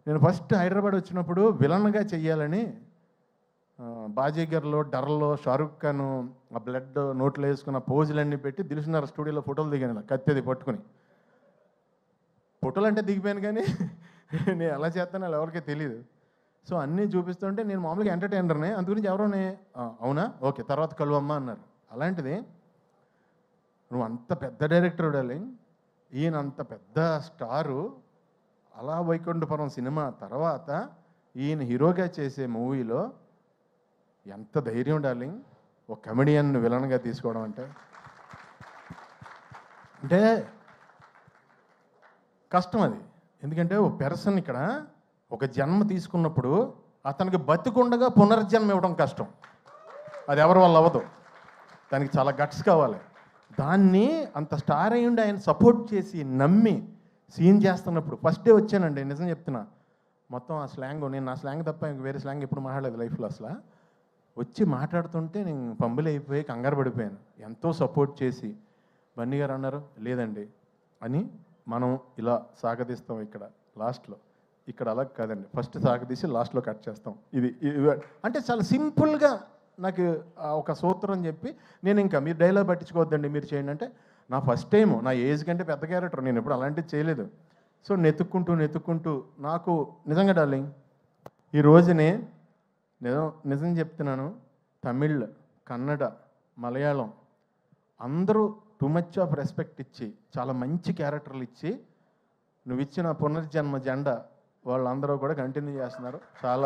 నేను ఫస్ట్ హైదరాబాద్ వచ్చినప్పుడు విలన్గా చెయ్యాలని బాజీగర్లో డర్లో షారుఖ్ ఖాన్ ఆ బ్లడ్ నోట్లో వేసుకున్న పోజులన్నీ పెట్టి దిల్సుఖ్నగర్ స్టూడియోలో ఫోటోలు దిగాను ఇలా కత్తెది పట్టుకుని. ఫోటోలు అంటే దిగిపోయాను కానీ నేను ఎలా చేస్తానో అలా ఎవరికీ తెలియదు. సో అన్నీ చూపిస్తుంటే నేను మామూలుగా ఎంటర్టైనర్నే, అందుగురించి ఎవరోనే అవునా ఓకే తర్వాత కలువమ్మా అన్నారు. అలాంటిది నువ్వు అంత పెద్ద డైరెక్టర్ డార్లింగ్, ఈయన అంత పెద్ద స్టారు, అలా వైకుంఠపురం సినిమా తర్వాత ఈయన హీరోగా చేసే మూవీలో ఎంత ధైర్యం డార్లింగ్, ఒక కమెడియన్ విలన్గా తీసుకోవడం అంటే కష్టం అది. ఎందుకంటే ఒక పెర్సన్ ఇక్కడ ఒక జన్మ తీసుకున్నప్పుడు అతనికి బతికుండగా పునర్జన్మ ఇవ్వడం కష్టం. అది ఎవరి వల్ల అవ్వదు, దానికి చాలా గట్స్ కావాలి. దాన్ని అంత స్టార్ అయ్యుండి ఆయన సపోర్ట్ చేసి నమ్మి సీన్ చేస్తున్నప్పుడు ఫస్ట్ డే వచ్చానండి, నిజం చెప్తున్నా. మొత్తం ఆ స్లాంగ్, నేను నా స్లాంగ్ తప్ప ఇంక వేరే స్లాంగ్ ఎప్పుడు మాట్లాడలేదు లైఫ్లో. అసలు వచ్చి మాట్లాడుతుంటే నేను పంబులు అయిపోయి కంగారు పడిపోయాను. ఎంతో సపోర్ట్ చేసి బన్నీ గారు అన్నారు లేదండి అని, మనం ఇలా సాగదీస్తాం ఇక్కడ లాస్ట్లో, ఇక్కడ అలా కాదండి ఫస్ట్ సాగదీసి లాస్ట్లో కట్ చేస్తాం, ఇది అంటే చాలా సింపుల్గా నాకు ఒక సూత్రం చెప్పి, నేను ఇంకా మీరు డైలాగ్ పట్టించుకోవద్దండి మీరు చేయండి అంటే, నా ఫస్ట్ టైం నా ఏజ్ కంటే పెద్ద క్యారెక్టర్, నేను ఎప్పుడు అలాంటివి చేయలేదు. సో నెతుక్కుంటూ నాకు నిజంగా డార్లింగ్ ఈ రోజునే నిజం చెప్తున్నాను, తమిళ్, కన్నడ, మలయాళం అందరూ టూ మచ్ ఆఫ్ రెస్పెక్ట్ ఇచ్చి చాలా మంచి క్యారెక్టర్లు ఇచ్చి నువ్వు ఇచ్చిన పునర్జన్మ జెండా వాళ్ళందరూ కూడా కంటిన్యూ చేస్తున్నారు. చాలా